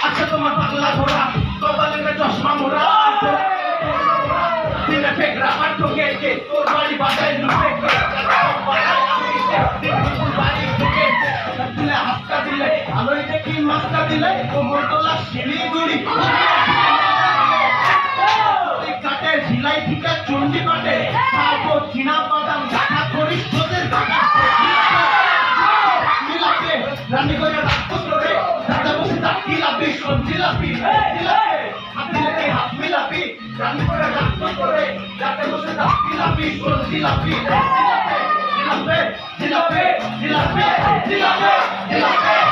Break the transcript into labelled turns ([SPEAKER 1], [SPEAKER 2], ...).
[SPEAKER 1] আচ্ছা তোমার পাগলা ঘোড়া কপালে চশমা মোড়া দিনে ফেকরা আর ঠকে তোর বাড়ি বাজায় লুটে দিলে হাতটা দিলে আলোই দেখি মাছটা দিলে কোমর তোলা শিলিগুড়ি কাটে ঝিলাই থেকে চন্ডি কাটে খাবো চীনা বাদাম দেখা করিস তোদের রান্নি করে রাখতো তোরে দাদা বসে তার কি লাভি সবজি লাভি হাত দিলে হাত মিলাবি রান্নি করে রাখতো তোরে দাদা বসে তার কি লাভি সবজি লাভি জিলাপে জিলাপে জিলাপে জিলাপে জিলাপে